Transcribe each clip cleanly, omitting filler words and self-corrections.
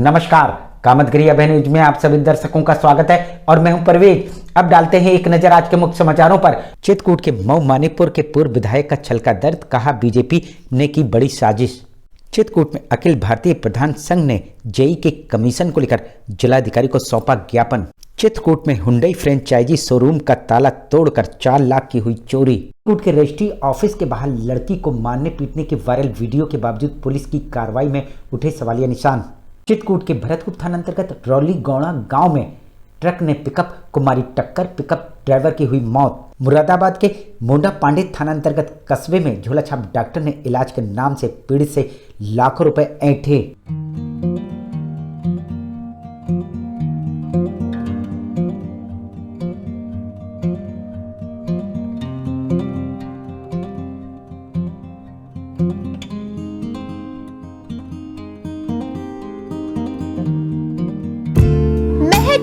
नमस्कार, कामतगिरी अभय न्यूज में आप सभी दर्शकों का स्वागत है और मैं हूं परवेज। अब डालते हैं एक नजर आज के मुख्य समाचारों पर। चित्रकूट के मऊ मानिकपुर के पूर्व विधायक का छल का दर्द, कहा बीजेपी ने की बड़ी साजिश। चित्रकूट में अखिल भारतीय प्रधान संघ ने जेई के कमीशन को लेकर जिलाधिकारी को सौंपा ज्ञापन। चित्रकूट में हुंडई फ्रेंचाइजी शोरूम का ताला तोड़कर 4 लाख की हुई चोरी। चित्रकूट के रजिस्ट्री ऑफिस के बाहर लड़की को मारने पीटने के वायरल वीडियो के बावजूद पुलिस की कार्रवाई में उठे सवालिया निशान। चित्रकूट के भरतपुर थाना अंतर्गत रौली गौड़ा गांव में ट्रक ने पिकअप को मारी टक्कर, पिकअप ड्राइवर की हुई मौत। मुरादाबाद के मोंडा पांडे थाना अंतर्गत कस्बे में झोलाछाप डॉक्टर ने इलाज के नाम से पीड़ित से लाखों रुपए ऐंठे।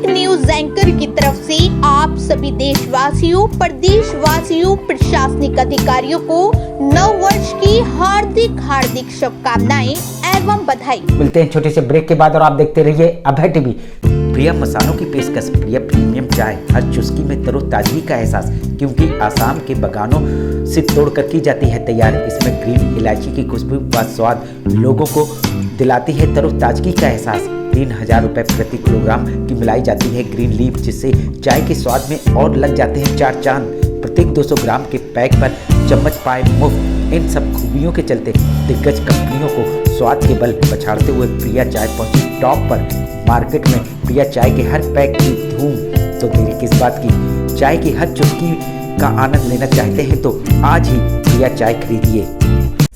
न्यूज एंकर की तरफ से आप सभी देशवासियों, प्रदेशवासियों, प्रशासनिक अधिकारियों को नव वर्ष की हार्दिक शुभकामनाएं एवं बधाई। मिलते हैं छोटे से ब्रेक के बाद और आप देखते रहिए अभय टीवी। प्रिय मसालों की पेशकश, प्रिय प्रीमियम चाय, हर चुस्की में तरोताजगी का एहसास, क्योंकि आसाम के बागानों से तोड़कर की जाती है तैयार। इसमें ग्रीन इलायची की खुशबू व स्वाद लोगों को दिलाती है तरोताजगी का एहसास। 3000 रुपए प्रति किलोग्राम की मिलाई जाती है ग्रीन लीफ, जिससे चाय के स्वाद में और लग जाते हैं 4 चांद। प्रत्येक 200 ग्राम के पैक पर चम्मच पाए मुफ्त। इन सब खूबियों के चलते दिग्गज कंपनियों को स्वाद के बल पछाड़ते हुए प्रिया चाय पहुंची टॉप पर। मार्केट में प्रिया चाय के हर पैक की धूम, तो देरी किस बात की। चाय की हर चुस्की का आनंद लेना चाहते हैं तो आज ही प्रिया चाय खरीदिए।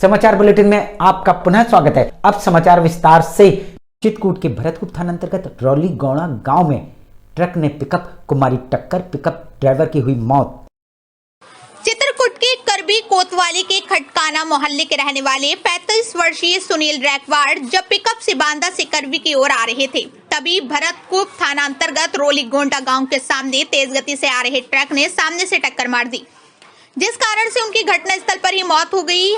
समाचार बुलेटिन में आपका पुनः स्वागत है। अब समाचार विस्तार से। चित्रकूट के भरतपुर थाना अंतर्गत रौली गौड़ा गांव में ट्रक ने पिकअप को मारी टक्कर, पिकअप ड्राइवर की हुई मौत। चित्रकूट के करबी कोतवाली के खटकाना मोहल्ले के रहने वाले 35 वर्षीय सुनील रैकवाड़ जब पिकअप से बांदा से करबी की ओर आ रहे थे, तभी भरतपुर थाना अंतर्गत रोली गोंडा गांव के सामने तेज गति से आ रहे ट्रक ने सामने से टक्कर मार दी, जिस कारण से उनकी घटनास्थल पर ही मौत हो गई।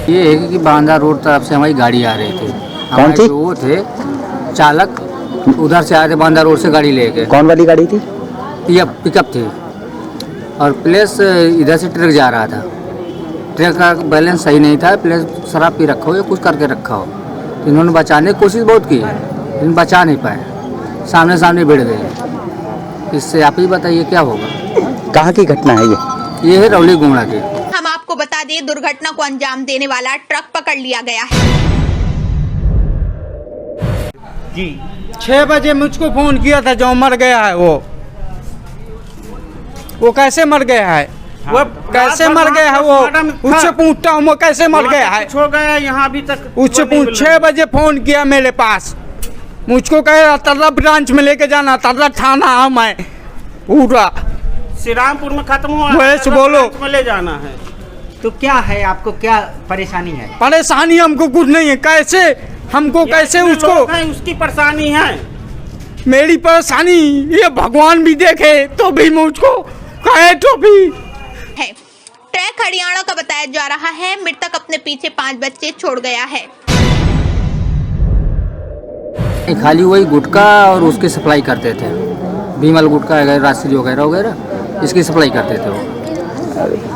ये है कि बांदा रोड तरफ से हमारी गाड़ी आ रही थी। कौन थी? वो थे चालक, उधर से आए थे बांदा रोड से गाड़ी लेके। कौन वाली गाड़ी थी? पिकअप थी और प्लेस इधर से ट्रक जा रहा था। ट्रक का बैलेंस सही नहीं था, प्लेस शराब पी रखा हो या कुछ करके रखा हो। इन्होंने बचाने की कोशिश बहुत की, लेकिन बचा नहीं पाए, सामने भिड़ गए। इससे आप ही बताइए क्या होगा। कहाँ की घटना है ये है रौली गोंडा की। हम आपको बता दें, दुर्घटना को अंजाम देने वाला ट्रक पकड़ लिया गया है। जी 6 बजे मुझको फोन किया था, जो मर गया है वो कैसे मर गया है? वो कैसे मर गया है? वो उससे पूछता हूँ वो कैसे मर गया है? हो गया यहाँ अभी तक उससे पूछ 6 बजे फोन किया मेरे पास, मुझको कह रहा तर्रा ब्रांच में लेके जाना, तर्रा थाना है मैं पूरा श्रीरामपुर में खत्म हुआ, वैसे बोलो में ले जाना है। तो क्या है, आपको क्या परेशानी है? परेशानी हमको कुछ नहीं है, कैसे हमको कैसे उसको उसकी परेशानी है। मेरी परेशानी ये भगवान भी देखे तो भी मुझको कहे तो भी है। ट्रक हरियाणा का बताया जा रहा है। मृतक अपने पीछे 5 बच्चे छोड़ गया है। खाली वही गुटखा और उसकी सप्लाई करते थे, बीमल गुटखा वगैरह, राशि वगैरह इसकी सप्लाई करते थे वो।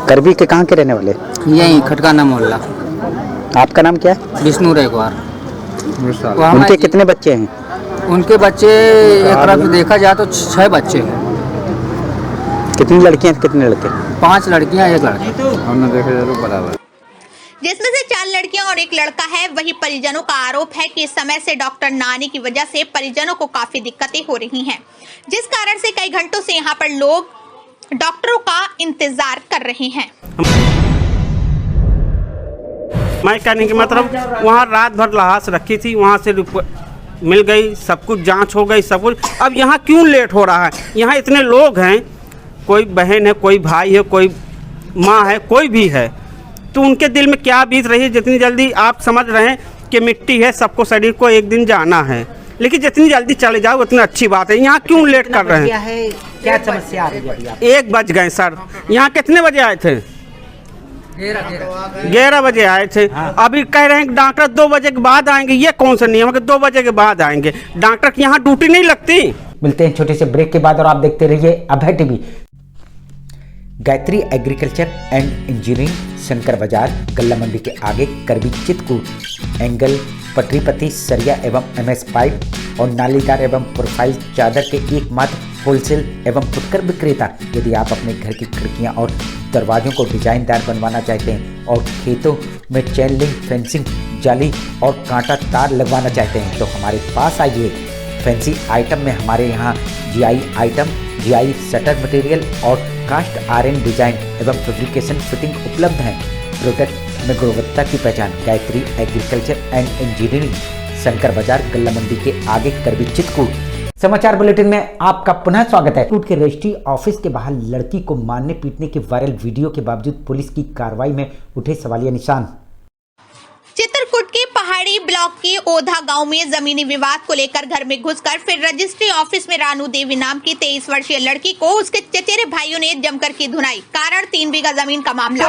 करबी के कहाँ के रहने वाले? यही खटकाना मोहल्ला। आपका नाम क्या है? विष्णु रैकवाड़। उनके कितने बच्चे हैं? उनके बच्चे एक तरफ देखा जाए तो 6 बच्चे हैं। कितनी लड़कियां कितने लड़के? 5 लड़कियां 1 लड़का। हमने देखा जाए तो बराबर, जिसमें से 4 लड़कियां और 1 लड़का है। वही परिजनों का आरोप है कि इस समय से डॉक्टर न आने की वजह से परिजनों को काफी दिक्कतें हो रही हैं, जिस कारण से कई घंटों से यहाँ पर लोग डॉक्टरों का इंतजार कर रहे हैं। मैं कहने की मतलब वहाँ रात भर लाश रखी थी, वहाँ से मिल गई, सब कुछ जांच हो गई, सब कुछ। अब यहाँ क्यों लेट हो रहा है? यहाँ इतने लोग हैं, कोई बहन है, कोई भाई है, कोई माँ है, कोई भी है, तो उनके दिल में क्या बीत रही है। जितनी जल्दी आप समझ रहे हैं कि मिट्टी है, सबको शरीर को एक दिन जाना है, लेकिन जितनी जल्दी चले जाओ उतनी अच्छी बात है। यहाँ क्यों लेट कर रहे हैं? क्या समस्या आ रही है? 1 बज गए सर। यहाँ कितने बजे आए थे? 11 बजे आए थे। अभी कह रहे हैं कि डॉक्टर 2 बजे के बाद आएंगे। ये कौन सा नियम है कि 2 बजे के बाद आएंगे? डॉक्टर की यहाँ ड्यूटी नहीं लगती। मिलते हैं छोटे से ब्रेक के बाद और आप देखते रहिए Abhay TV. Gayatri agriculture and engineering, Shankar Bazar, गल्ला मंडी के आगे, करबी, चित्रकूट। एंगल, पटरीपति, सरिया एवं MS पाइप और नालीदार एवं प्रोफाइल चादर के एकमात्र होलसेल एवं फुटकर विक्रेता। यदि आप अपने घर की खिड़कियां और दरवाजों को डिजाइनदार बनवाना चाहते हैं और खेतों में चेन लिंक, फेंसिंग, जाली और कांटा तार लगवाना चाहते हैं तो हमारे पास आइए। फैंसी आइटम में हमारे यहाँ GI item, GI shutter material और कास्ट आयरन डिजाइन एवं फैब्रिकेशन फिटिंग उपलब्ध हैं। प्रोडक्ट में गुणवत्ता की पहचान। Gayatri agriculture and engineering, Shankar Bazar, गल्ला मंडी के आगे, करबी, चित्रकूट। समाचार बुलेटिन में आपका पुनः स्वागत है। चित्रकूट के रजिस्ट्री ऑफिस के बाहर लड़की को मारने पीटने के वायरल वीडियो के बावजूद पुलिस की कार्रवाई में उठे सवालिया निशान। चित्रकूट के पहाड़ी ब्लॉक के ओधा गांव में जमीनी विवाद को लेकर घर में घुसकर फिर रजिस्ट्री ऑफिस में रानू देवी नाम की 23 वर्षीय लड़की को उसके चचेरे भाइयों ने जमकर की धुनाई। कारण 3 बीघा जमीन का मामला।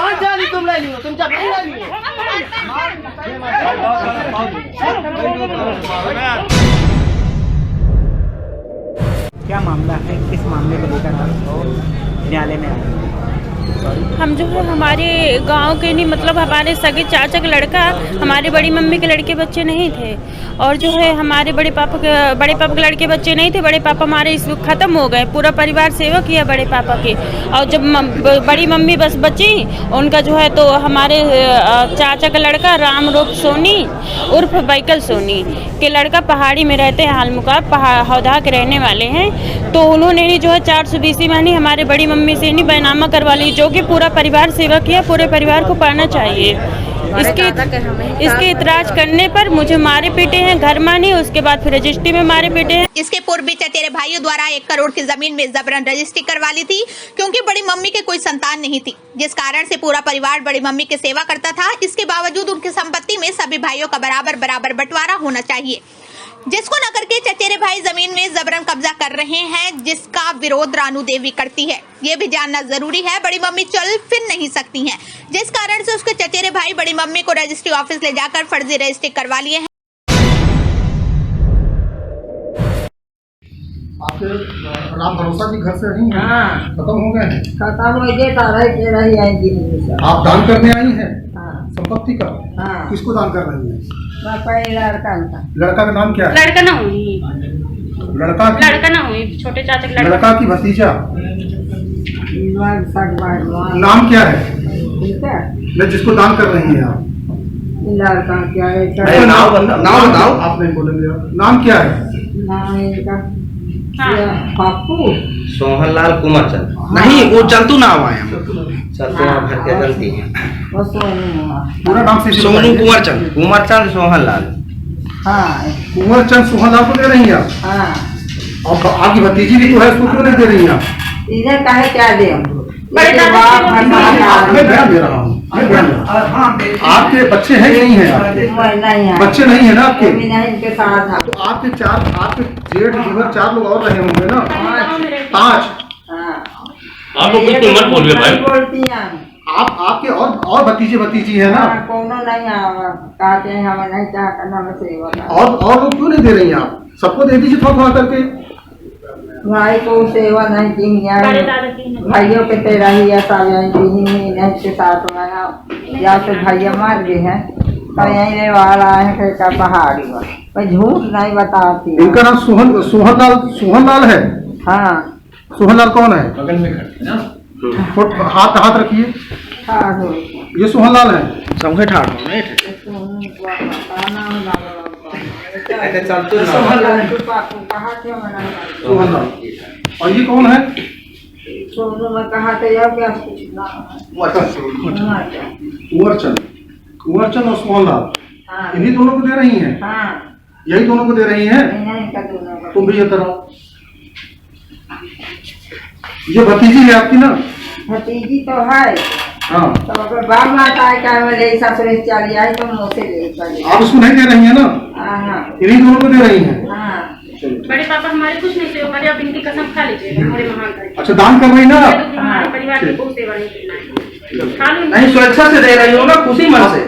क्या मामला है, किस मामले को लेकर आप न्यायालय में आए? हम जो है हमारे गांव के नहीं, मतलब हमारे सगे चाचा का लड़का, हमारी बड़ी मम्मी के लड़के बच्चे नहीं थे और जो है हमारे बड़े पापा के लड़के बच्चे नहीं थे। बड़े पापा हमारे इस ख़त्म हो गए, पूरा परिवार सेवा किया बड़े पापा के। और जब बड़ी मम्मी बस बची, उनका जो है तो हमारे चाचा का लड़का राम रूप सोनी उर्फ बाइकल सोनी के लड़का पहाड़ी में रहते हैं, हालमुकाब हौदा के रहने वाले हैं। तो उन्होंने जो है 420 महीने हमारे बड़ी मम्मी से नहीं बैनामा करवा ली, जो कि पूरा परिवार सेवा किया। पूरे परिवार को पाना चाहिए। इसके इतराज करने पर मुझे मारे पीटे हैं, घर मानी, उसके बाद फिर रजिस्ट्री में मारे पीटे हैं। इसके पूर्व भी चचेरे भाइयों द्वारा 1 करोड़ की जमीन में जबरन रजिस्ट्री करवा ली थी, क्योंकि बड़ी मम्मी के कोई संतान नहीं थी, जिस कारण से पूरा परिवार बड़ी मम्मी की सेवा करता था। इसके बावजूद उनकी संपत्ति में सभी भाइयों का बराबर बंटवारा होना चाहिए, जिसको न करके चचेरे भाई जमीन में जबरन कब्जा कर रहे हैं, जिसका विरोध रानू देवी करती है। ये भी जानना जरूरी है, बड़ी मम्मी चल फिर नहीं सकती हैं, जिस कारण से उसके चचेरे भाई बड़ी मम्मी को रजिस्ट्री ऑफिस ले जाकर फर्जी रजिस्ट्री करवा लिए हैं। आपके राम भरोसा जी घर से नहीं है? खत्म हो गए हैं? खत्म हो गए, आप दान करने आई हैं संपत्ति का? हाँ। किसको दान कर रही हैं? लड़का का नाम क्या है? लड़का ना हुई, लड़का ना हुई, छोटे चाचा का लड़का की भतीजा नाम क्या है? मैं जिसको दान कर रही हैं आप, लड़का क्या है? नाम बताओ। आप नहीं बोलेंगे। नाम क्या है? पप्पू सोहनलाल कुमार चंद। नहीं, वो चंदू नाम आया। भर के गलती है। पूरा नाम से सोनू कुमार चंद, कुमार चंद सोहनलाल। कुंवर चंद सोहनलाल को दे रही हैं आप? और आपकी भतीजी भी तो है, उसको क्यों नहीं दे रही हैं आप? इधर काहे क्या दे? मैं ध्यान दे रहा हूँ। आपके बच्चे हैं कि नहीं है? आपके बच्चे नहीं है ना आपके? इनके साथ तो आपके जेठ जीवर 4 लोग और रहे होंगे ना? 5। आप लोग कुछ मत बोलिए भाई। बोलती हैं आपके और भतीजी है ना? कोनो नहीं कहते हैं, हमें नहीं क्या करना में सेवा। और लोग क्यों नहीं दे रही हैं आप? सबको दे दीजिए थोड़ा करके। भाई को सेवा नहीं की, भाइयों के तेरा ही ऐसा नहीं के साथ में या तो भैया मार गए हैं, तो यही रे वाला है का पहाड़ी पर झूठ नहीं बताती। इनका नाम सोहनलाल है? हाँ। सोहनलाल कौन है? बगल में खड़े हैं। हाथ रखिए। ये सोहनलाल है। समझे ठाठ सोहनलाल। और ये कौन है? सोनू में कहा था या क्या? कुंवर चंद और सोहनलाल, इन्हीं दोनों को दे रही हैं? यही दोनों को दे रही हैं? तुम भी ये तरह। ये भतीजी है आपकी ना? भतीजी तो है। हाँ। तो अगर बाप माता है क्या ले ससुर चली आई तो मुँह से ले चली। आप उसको नहीं दे रही हैं ना? इन्हीं दोनों को दे रही हैं? बड़े पापा हमारे कुछ नहीं सेवा करे, अब इनकी कसम खा लीजिए हमारे महान। अच्छा, दान कर रही ना? हमारे परिवार की कोई सेवा नहीं करना है। नहीं स्वेच्छा से दे रही हो ना, खुशी मन से।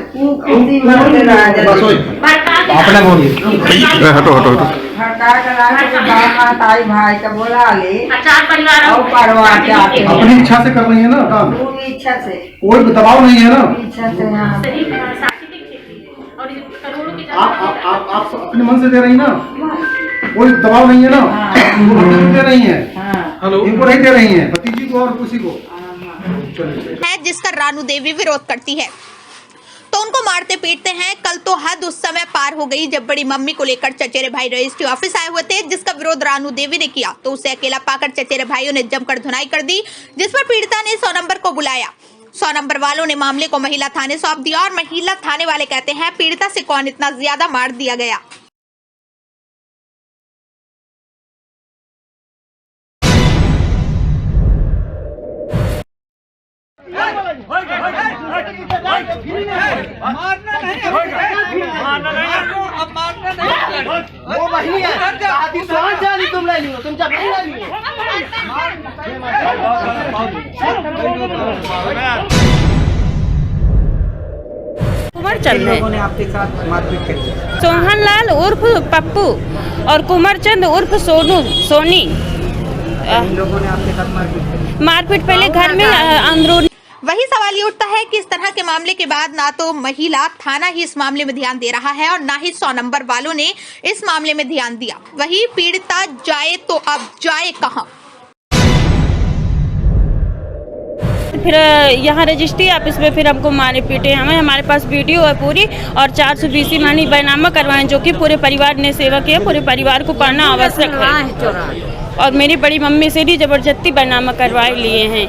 अपना बोलिए। हटो ताई भाई का बोला ले और परवा के आते हैं। अपनी इच्छा से कर रही है ना काम, पूरी इच्छा से, कोई दबाव नहीं है ना। इच्छा से यहाँ आप अपने मन से दे रही ना, कोई दबाव नहीं है ना। दे रही है, इनको नहीं दे रही है, भतीजी को और किसी को है जिसका रानू देवी विरोध करती है तो उनको मारते पीटते हैं। कल तो हद उस समय पार हो गई जब बड़ी मम्मी को लेकर चचेरे भाई रजिस्ट्री ऑफिस आए हुए थे, जिसका विरोध रानू देवी ने किया तो उसे अकेला पाकर चचेरे भाइयों ने जमकर धुनाई कर दी, जिस पर पीड़िता ने 100 नंबर को बुलाया। 100 नंबर वालों ने मामले को महिला थाने सौंप दिया और महिला थाने वाले कहते हैं पीड़िता से कौन इतना ज्यादा मार दिया गया। कुंवरचंद है, लोगों ने आपके साथ मारपीट करी है। सोहन लाल उर्फ पप्पू और कुंवरचंद उर्फ सोनी। इन लोगों ने आपके साथ मारपीट पहले घर में अंदरूनी। वही सवाल ये उठता है कि इस तरह के मामले के बाद ना तो महिला थाना ही इस मामले में ध्यान दे रहा है और ना ही 100 नंबर वालों ने इस मामले में ध्यान दिया। वही पीड़िता जाए तो अब जाए कहां? फिर यहाँ रजिस्ट्री ऑफिस में फिर हमको मारे पीटे, हमारे पास वीडियो है पूरी और 420 मानी बैनामा करवाएं जो कि पूरे परिवार ने सेवा किया, पूरे परिवार को पढ़ना आवश्यक है। और मेरी बड़ी मम्मी से भी जबरदस्ती बैनामा करवाए लिए हैं,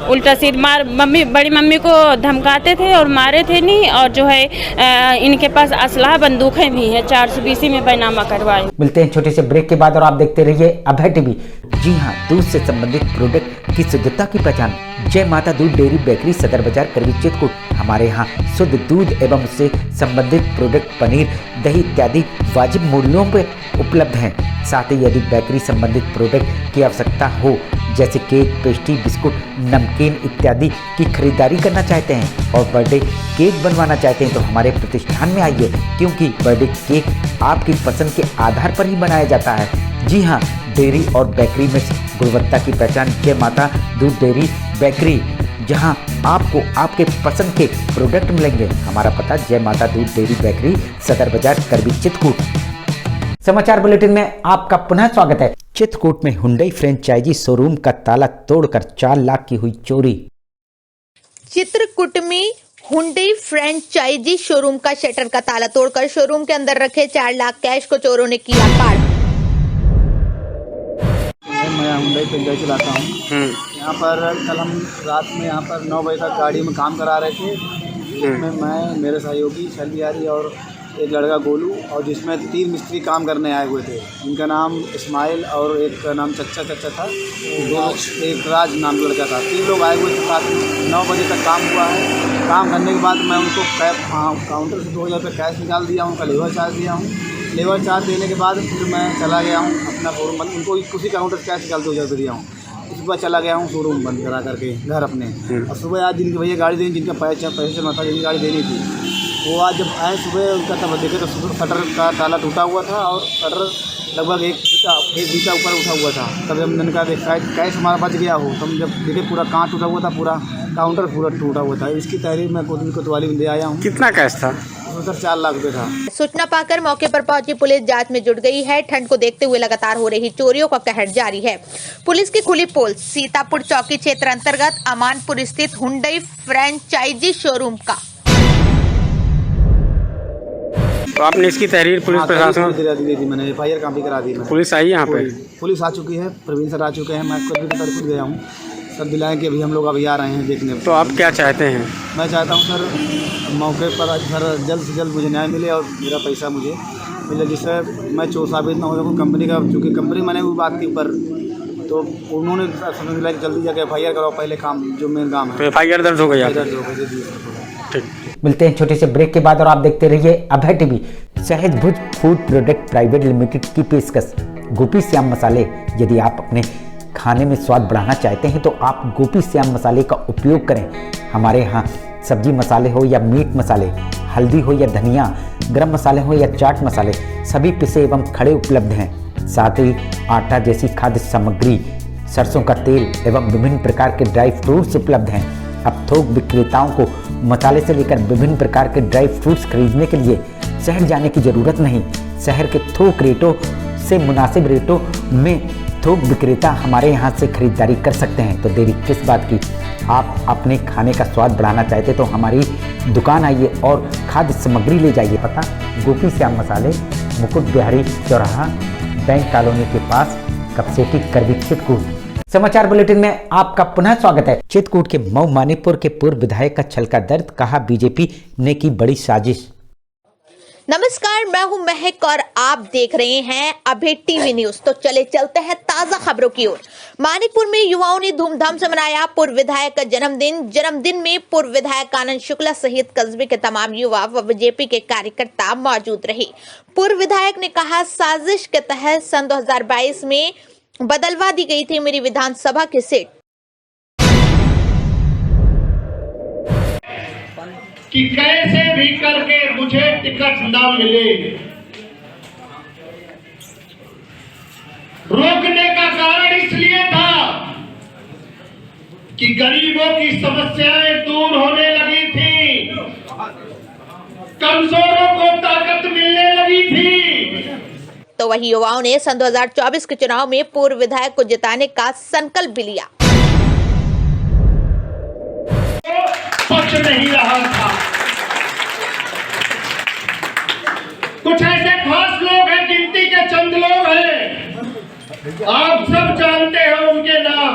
उल्टा सिर मार बड़ी मम्मी को धमकाते थे और मारे थे नहीं। और जो है इनके पास असलाह बंदूकें भी हैं, 420 में बैनामा करवाए। मिलते हैं छोटे से ब्रेक के बाद और आप देखते रहिए अभय टीवी। जी हाँ, दूध से संबंधित प्रोडक्ट की शुद्धता की पहचान जय माता दूध डेयरी बेकरी सदर बाजार करवी चित्रकूट। हमारे यहाँ शुद्ध दूध एवं उससे संबंधित प्रोडक्ट पनीर दही इत्यादि वाजिब मूल्यों पर उपलब्ध हैं। साथ ही यदि बेकरी संबंधित प्रोडक्ट की आवश्यकता हो जैसे केक, पेस्ट्री, बिस्कुट, नमकीन इत्यादि की खरीदारी करना चाहते हैं और बर्थडे केक बनवाना चाहते हैं तो हमारे प्रतिष्ठान में आइए, क्योंकि बर्थडे केक आपकी पसंद के आधार पर ही बनाया जाता है। जी हाँ, डेयरी और बेकरी में गुणवत्ता की पहचान जय माता दूध डेयरी बेकरी, जहां आपको आपके पसंद के प्रोडक्ट मिलेंगे। हमारा पता जय माता दूध डेयरी बेकरी सदर बाजार करवी चित्रकूट। समाचार बुलेटिन में आपका पुनः स्वागत है। चित्रकूट में हुंडई फ्रेंचाइजी शोरूम का ताला तोड़कर 4 लाख की हुई चोरी। चित्रकूट में हुंडई फ्रेंचाइजी शोरूम का शटर का ताला तोड़कर शोरूम के अंदर रखे 4 लाख कैश को चोरों ने किया पार। मैं हुंडई फ्रेंचाइजी चलाता हूँ। यहाँ पर कल हम रात में यहाँ पर 9 बजे तक गाड़ी में काम करा रहे थे, जिसमें मैं, मेरे सहयोगी शैल बिहारी और एक लड़का गोलू, और जिसमें 3 मिस्त्री काम करने आए हुए थे। इनका नाम इस्माइल और एक का नाम चच्चा था, एक राज नाम लड़का था। 3 लोग आए हुए थे साथ में। 9 बजे तक काम हुआ है। काम करने के बाद मैं उनको काउंटर से 2000 रुपये कैश निकाल दिया हूँ, उनका लेबर चार्ज दिया हूँ। लेबर चार्ज देने के बाद फिर मैं चला गया हूँ अपना शोरूम, उनको उसी काउंटर से कैश निकाल 2000 रुपये दिया हूँ। उसके बाद चला गया हूँ शोरूम बंद करा करके घर अपने। और सुबह आज जिनके भैया गाड़ी देनी, जिनका पैसे से मता जिनकी गाड़ी देनी थी, वो आज जब आए सुबह उनका तब देखे तो शटर का ताला टूटा हुआ था और शटर लगभग एक बीटा ऊपर उठा हुआ था। तब जब मैंने कहा कैश हमारा बच गया हो, तब जब देखे पूरा कांच टूटा हुआ था, पूरा काउंटर पूरा टूटा हुआ था। इसकी तहरीर मैं कोतवाली में दे आया हूँ। कितना कैश था? सर 4 लाख रुपये था। सूचना पाकर मौके पर पहुंची पुलिस जांच में जुट गई है। ठंड को देखते हुए लगातार हो रही चोरियों का कहर जारी है। पुलिस की खुली पोल सीतापुर चौकी क्षेत्र अंतर्गत अमानपुर स्थित हुंडई फ्रेंचाइजी शोरूम का। तो आपने इसकी तहरीर पुलिस प्रशासन दी थी, मैंने FIR कॉपी करा दी। पुलिस आई यहाँ पे? पुलिस आ चुकी है, प्रवीण सर आ चुके हैं। मैं खुद गया हूँ, सर दिलाएँ कि अभी हम लोग अभी आ रहे हैं देखने। तो आप क्या चाहते हैं? मैं चाहता हूँ सर मौके पर सर जल्द से जल्द मुझे न्याय मिले और मेरा पैसा मुझे मिले, जिससे मैं चोर साबित ना हो सकूँ कंपनी का, चूँकि कंपनी मैंने वो बात के ऊपर, तो उन्होंने समझ लिया कि जल्दी जाकर FIR कराओ, पहले काम जो मेन काम है। तो FIR दर्ज हो गई? दर्ज हो गई। ठीक। मिलते हैं छोटे से ब्रेक के बाद और आप देखते रहिए अभय टीवी। सहज भुज फूड प्रोडक्ट प्राइवेट लिमिटेड की पेशकश गोपी श्याम मसाले। यदि आप अपने खाने में स्वाद बढ़ाना चाहते हैं तो आप गोपी श्याम मसाले का उपयोग करें। हमारे यहाँ सब्जी मसाले हो या मीट मसाले, हल्दी हो या धनिया, गरम मसाले हो या चाट मसाले, सभी पिसे एवं खड़े उपलब्ध हैं। साथ ही आटा जैसी खाद्य सामग्री, सरसों का तेल एवं विभिन्न प्रकार के ड्राई फ्रूट्स उपलब्ध हैं। अब थोक विक्रेताओं को मसाले से लेकर विभिन्न प्रकार के ड्राई फ्रूट्स खरीदने के लिए शहर जाने की जरूरत नहीं। शहर के थोक रेटों से मुनासिब रेटों में थोक विक्रेता हमारे यहाँ से खरीदारी कर सकते हैं। तो देरी किस बात की, आप अपने खाने का स्वाद बढ़ाना चाहते तो हमारी दुकान आइए और खाद्य सामग्री ले जाइए। पता गोपी श्याम मसाले, मुकुट बिहारी चौराहा, बैंक कॉलोनी के पास, कपसेटी, करवी, चित्रकूट। समाचार बुलेटिन में आपका पुनः स्वागत है। चित्रकूट के मऊ मानीपुर के पूर्व विधायक का छल का दर्द, कहा बीजेपी ने की बड़ी साजिश। नमस्कार, मैं हूं महक और आप देख रहे हैं अभी टीवी न्यूज। तो चलते हैं ताजा खबरों की ओर। मानिकपुर में युवाओं ने धूमधाम से मनाया पूर्व विधायक का जन्मदिन में पूर्व विधायक आनंद शुक्ला सहित कस्बे के तमाम युवा व बीजेपी के कार्यकर्ता मौजूद रहे। पूर्व विधायक ने कहा, साजिश के तहत सन 2022 में बदलवा दी गई थी मेरी विधानसभा की सीट। कि कैसे भी करके मुझे टिकट न मिले, रोकने का कारण इसलिए था कि गरीबों की समस्याएं दूर होने लगी थी, कमजोरों को ताकत मिलने लगी थी। तो वही युवाओं ने सन 2024 के चुनाव में पूर्व विधायक को जिताने का संकल्प भी लिया। पक्ष नहीं रहा था। कुछ ऐसे खास लोग हैं, गिनती के चंद लोग हैं, आप सब जानते हैं उनके नाम।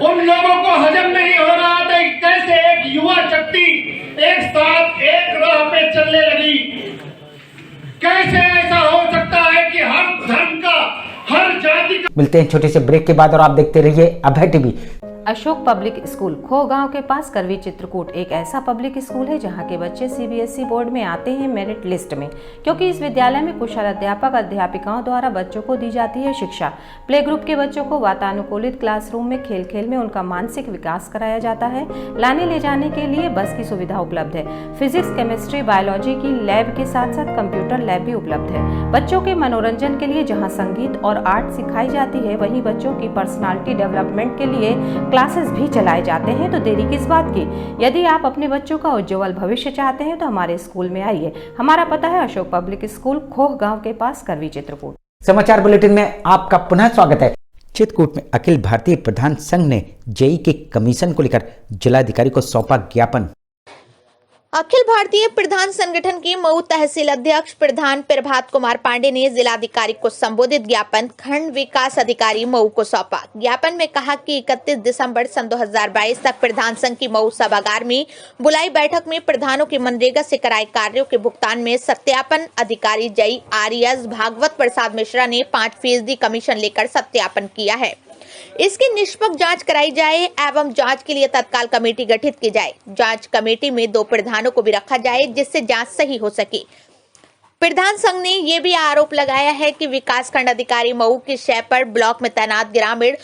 उन लोगों को हजम नहीं हो रहा था कि कैसे एक युवा शक्ति एक साथ एक राह पे चलने लगी। कैसे ऐसा हो सकता है कि हर धर्म का, हर जाति का। मिलते हैं छोटे से ब्रेक के बाद और आप देखते रहिए Abhay TV. Ashok public school खो गांव के पास करवी चित्रकूट एक ऐसा पब्लिक स्कूल है जहां के बच्चे सीबीएसई बोर्ड में आते हैं मेरिट लिस्ट में, क्योंकि इस विद्यालय में कुशल अध्यापक अध्यापिकाओं द्वारा बच्चों को दी जाती है शिक्षा। प्ले ग्रुप के बच्चों को वातानुकूलित क्लासरूम में खेल खेल में उनका मानसिक विकास कराया जाता है। लाने ले जाने के लिए बस की सुविधा उपलब्ध है। फिजिक्स, केमिस्ट्री, बायोलॉजी की लैब के साथ साथ कंप्यूटर लैब भी उपलब्ध है। बच्चों के मनोरंजन के लिए जहाँ संगीत और आर्ट सिखाई जाती है, वहीं बच्चों की पर्सनालिटी डेवलपमेंट के लिए क्लासेस भी चलाए जाते हैं। तो देरी किस बात की, यदि आप अपने बच्चों का उज्जवल भविष्य चाहते हैं तो हमारे स्कूल में आइए। हमारा पता है अशोक पब्लिक स्कूल, खोह गांव के पास, करवी, चित्रकूट। समाचार बुलेटिन में आपका पुनः स्वागत है। चित्रकूट में अखिल भारतीय प्रधान संघ ने जेई के कमीशन को लेकर जिलाधिकारी को सौंपा ज्ञापन। अखिल भारतीय प्रधान संगठन के मऊ तहसील अध्यक्ष प्रधान प्रभात कुमार पांडे ने जिलाधिकारी को संबोधित ज्ञापन खंड विकास अधिकारी मऊ को सौंपा। ज्ञापन में कहा कि 31 दिसंबर सन 2022 तक प्रधान संघ की मऊ सभागार में बुलाई बैठक में प्रधानों के मनरेगा से कराए कार्यों के भुगतान में सत्यापन अधिकारी जय आरएस भागवत प्रसाद मिश्रा ने 5% कमीशन लेकर सत्यापन किया है। इसकी निष्पक्ष जांच कराई जाए एवं जांच के लिए तत्काल कमेटी गठित की जाए। जांच कमेटी में 2 प्रधानों को भी रखा जाए जिससे जांच सही हो सके। प्रधान संघ ने यह भी आरोप लगाया है कि विकासखंड अधिकारी मऊ के शैपर ब्लॉक में तैनात ग्रामीण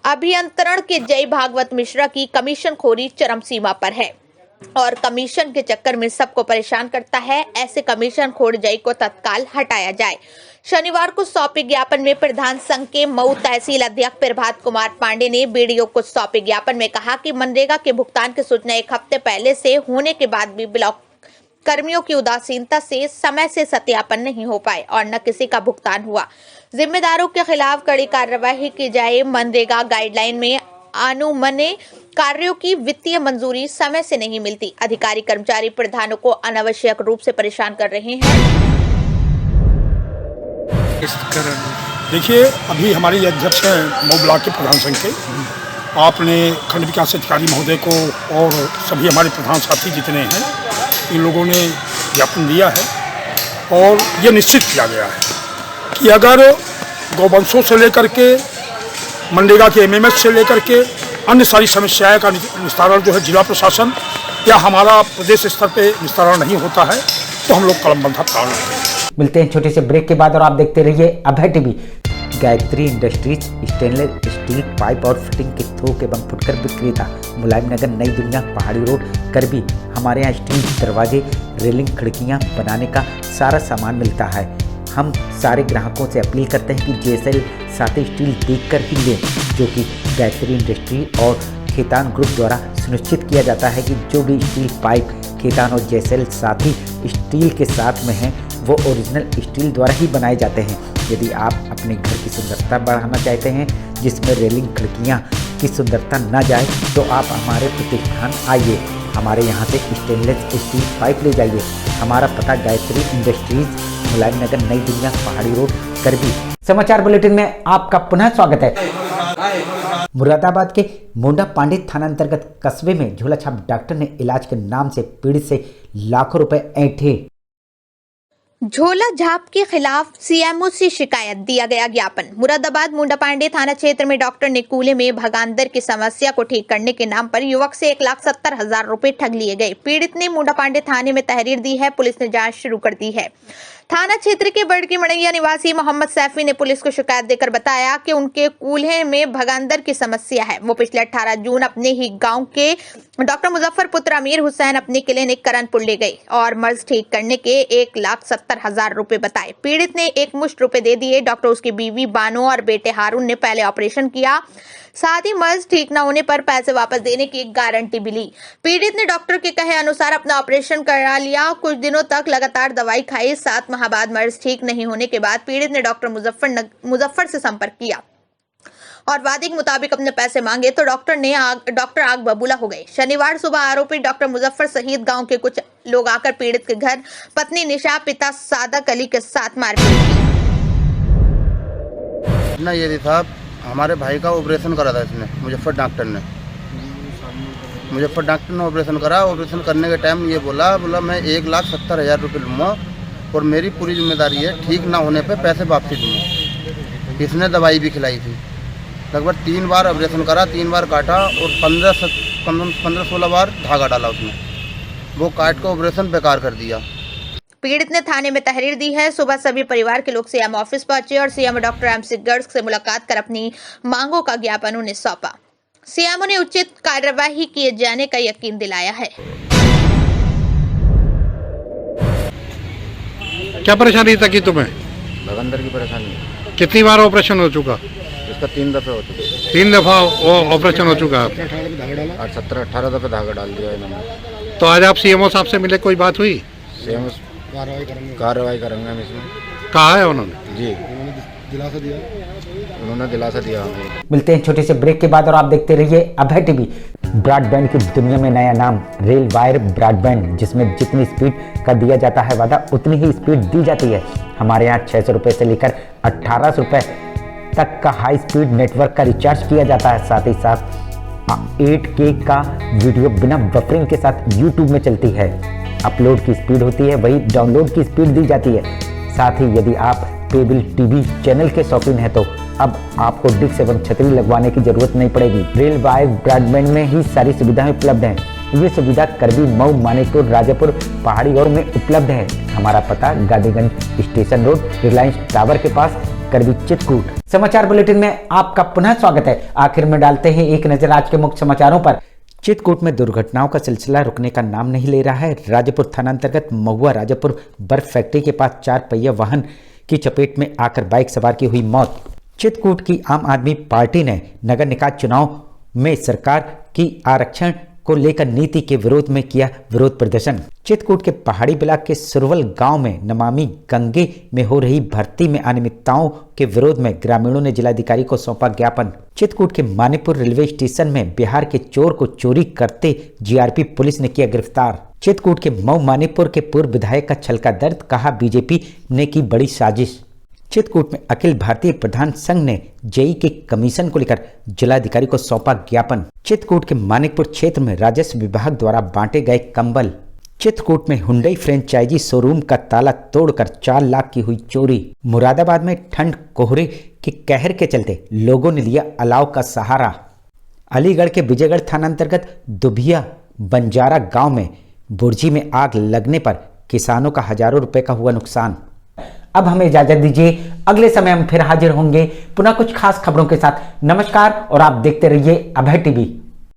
अभियंत्रण के जय भागवत मिश्रा की कमीशन खोरी चरम सीमा पर है और कमीशन के चक्कर में सबको परेशान करता है। ऐसे कमीशन खोर जय को तत्काल हटाया जाए। शनिवार को सौंपे ज्ञापन में प्रधान संघ के मऊ तहसील अध्यक्ष प्रभात कुमार पांडे ने बीडीओ को सौंपे ज्ञापन में कहा कि मनरेगा के भुगतान की सूचना 1 हफ्ते पहले से होने के बाद भी ब्लॉक कर्मियों की उदासीनता से समय से सत्यापन नहीं हो पाए और न किसी का भुगतान हुआ। जिम्मेदारों के खिलाफ कड़ी कार्रवाई की जाए। मनरेगा गाइडलाइन में अनुमन्य कार्यों की वित्तीय मंजूरी समय से नहीं मिलती। अधिकारी कर्मचारी प्रधानों को अनावश्यक रूप से परेशान कर रहे हैं। देखिए, अभी हमारे अध्यक्ष हैं मऊ ब्लॉक के प्रधान संघ के, आपने खंड विकास अधिकारी महोदय को और सभी हमारे प्रधान साथी जितने हैं, इन लोगों ने ज्ञापन दिया है और ये निश्चित किया गया है कि अगर गौवंशों से लेकर के मनरेगा के एमएमएस से लेकर के अन्य सारी समस्याएं का निस्तारण जो है जिला प्रशासन या हमारा प्रदेश स्तर पे निस्तारण नहीं होता है तो हम लोग कलमबंद हड़ताल करते हैं। मिलते हैं छोटे से ब्रेक के बाद और आप देखते रहिए Abhay TV. Gayatri industries stainless steel pipe और फिटिंग के थोक एवं फुटकर विक्रेता, मुलायम नगर, नई दुनिया, पहाड़ी रोड, करबी। हमारे यहाँ स्टील दरवाजे, रेलिंग, खिड़कियाँ बनाने का सारा सामान मिलता है। हम सारे ग्राहकों से अपील करते हैं कि जेएसएल साथी स्टील देखकर ही लें, जो कि गायत्री इंडस्ट्री और खेतान ग्रुप द्वारा सुनिश्चित किया जाता है कि जो भी स्टील पाइप खेतान और जेएसएल साथी स्टील के साथ में हैं वो ओरिजिनल स्टील द्वारा ही बनाए जाते हैं। यदि आप अपने घर की सुंदरता बढ़ाना चाहते हैं जिसमें रेलिंग, खिड़कियाँ की सुंदरता न जाए, तो आप हमारे प्रतिष्ठान आइए, हमारे यहाँ से स्टेनलेस स्टील पाइप ले जाइए। हमारा पता गायत्री इंडस्ट्रीज, मुलायम नगर, नई दुनिया, पहाड़ी रोड, करबी। समाचार बुलेटिन में आपका पुनः स्वागत है। मुरादाबाद के मोंडा पांडे थाना अंतर्गत कस्बे में झोलाछाप डॉक्टर ने इलाज के नाम से पीड़ित से लाखों रुपए ऐंठे। झोला झाप के खिलाफ सीएमओ से शिकायत, दिया गया ज्ञापन। मुरादाबाद मुंडा पांडे थाना क्षेत्र में डॉक्टर ने कूल्हे में भगांदर की समस्या को ठीक करने के नाम पर युवक से 1,70,000 रुपए ठग लिए गए। पीड़ित ने मुंडा पांडे थाने में तहरीर दी है। पुलिस ने जांच शुरू कर दी है। थाना क्षेत्र के बड़की मड़ैया निवासी मोहम्मद सैफी ने पुलिस को शिकायत देकर बताया कि उनके कूल्हे में भगांदर की समस्या है। वो पिछले 18 जून अपने ही गांव के डॉक्टर मुजफ्फर पुत्र अमीर हुसैन अपनी क्लिनिक करणपुर ले गए और मर्ज ठीक करने के 1,70,000 रुपए बताए। पीड़ित ने एक मुश्त रुपए दे दिए। डॉक्टर, उसकी बीवी बानो और बेटे हारून ने पहले ऑपरेशन किया, साथ ही मर्ज ठीक न होने पर पैसे वापस देने की गारंटी भी ली। पीड़ित ने डॉक्टर के कहे अनुसार अपना ऑपरेशन करा लिया। कुछ दिनों तक लगातार दवाई खाई। 7 माह बाद मर्ज ठीक नहीं होने के बाद पीड़ित ने डॉक्टर मुजफ्फर से संपर्क किया और वादे के मुताबिक अपने पैसे मांगे तो डॉक्टर आग बबूला हो गए। शनिवार सुबह आरोपी डॉक्टर मुजफ्फर सहित गांव के कुछ लोग आकर पीड़ित के घर पत्नी निशा, पिता सादक अली के साथ मारपीट की। ना ये साहब, हमारे भाई का ऑपरेशन करा था इसने, मुजफ्फर डॉक्टर ने ऑपरेशन करा। ऑपरेशन करने के टाइम ये बोला मैं 1,70,000 रुपये लूँगा और मेरी पूरी जिम्मेदारी है, ठीक ना होने पे पैसे वापसी दूँगा। इसने दवाई भी खिलाई थी। लगभग 3 बार ऑपरेशन करा, 3 बार काटा और 15-16 बार धागा डाला उसने। वो काट के ऑपरेशन बेकार कर दिया। पीड़ित ने थाने में तहरीर दी है। सुबह सभी परिवार के लोग सीएम ऑफिस पहुंचे और सीएम डॉक्टर MC गर्ग से मुलाकात कर अपनी मांगों का ज्ञापन उन्हें सौंपा। सीएम ने उचित कार्यवाही किए जाने का यकीन दिलाया है। क्या परेशानी था कि तुम्हें? भगंदर की परेशानी। कितनी बार ऑपरेशन हो चुका? इसका 3 दफे हो चुका। 3 दफा ऑपरेशन हो चुका है। 17-18 दफे धागा डाल दिया इन्होंने। तो आज आप सीएमओ साहब से मिले, कोई बात हुई? सीएमओ कार्रवाई करेंगे हम इसमें। कहा है उन्होंने? जी, उन्होंने दिलासा दिया हमें। मिलते हैं छोटे से ब्रेक के बाद और आप देखते रहिए अभय टीवी। ब्रॉडबैंड की दुनिया में नया नाम रेल वायर ब्रॉडबैंड, जिसमें जितनी स्पीड का दिया जाता है वादा उतनी ही स्पीड दी जाती है। हमारे यहाँ 600 रुपये से लेकर 1800 रुपये तक का हाई स्पीड नेटवर्क का रिचार्ज किया जाता है। साथ ही साथ 8K का वीडियो बिना बफरिंग के साथ यूट्यूब में चलती है। अपलोड की स्पीड होती है, वही डाउनलोड की स्पीड दी जाती है। साथ ही यदि आप केबल टीवी चैनल के शौकीन हैं तो अब आपको डिश एवं छतरी लगवाने की जरूरत नहीं पड़ेगी। रेल वायर ब्रॉडबैंड में ही सारी सुविधाएं उपलब्ध हैं। ये सुविधा करबी, मऊ, मानिकपुर, राजापुर, पहाड़ी और में उपलब्ध है। हमारा पता Gandhiganj station road, Reliance tower के पास, करबी, चित्रकूट। समाचार बुलेटिन में आपका पुनः स्वागत है। आखिर में डालते हैं एक नजर आज के मुख्य समाचारों पर। चित्रकूट में दुर्घटनाओं का सिलसिला रुकने का नाम नहीं ले रहा है। राजापुर थाना अंतर्गत महुआ राजापुर बर्फ फैक्ट्री के पास 4 पहिया वाहन की चपेट में आकर बाइक सवार की हुई मौत। चित्रकूट की आम आदमी पार्टी ने नगर निकाय चुनाव में सरकार की आरक्षण को लेकर नीति के विरोध में किया विरोध प्रदर्शन। चित्रकूट के पहाड़ी ब्लॉक के सुरवल गांव में नमामि गंगे में हो रही भर्ती में अनियमितताओं के विरोध में ग्रामीणों ने जिलाधिकारी को सौंपा ज्ञापन। चित्रकूट के मानिकपुर रेलवे स्टेशन में बिहार के चोर को चोरी करते जीआरपी पुलिस ने किया गिरफ्तार। चित्रकूट के मऊ मानिकपुर के पूर्व विधायक का छलका दर्द, कहा बीजेपी ने की बड़ी साजिश। चित्रकूट में अखिल भारतीय प्रधान संघ ने जेई के कमीशन को लेकर जिलाधिकारी को सौंपा ज्ञापन। चित्रकूट के मानिकपुर क्षेत्र में राजस्व विभाग द्वारा बांटे गए कंबल। चित्रकूट में हुंडई फ्रेंचाइजी शोरूम का ताला तोड़कर 4 लाख की हुई चोरी। मुरादाबाद में ठंड कोहरे के कहर के चलते लोगों ने लिया अलाव का सहारा। अलीगढ़ के विजयगढ़ थाना अंतर्गत दुभिया बंजारा गांव में बुर्जी में आग लगने पर किसानों का हजारों रुपए का हुआ नुकसान। अब हमें इजाजत दीजिए, अगले समय हम फिर हाजिर होंगे पुनः कुछ खास खबरों के साथ। नमस्कार और आप देखते रहिए अभय टीवी।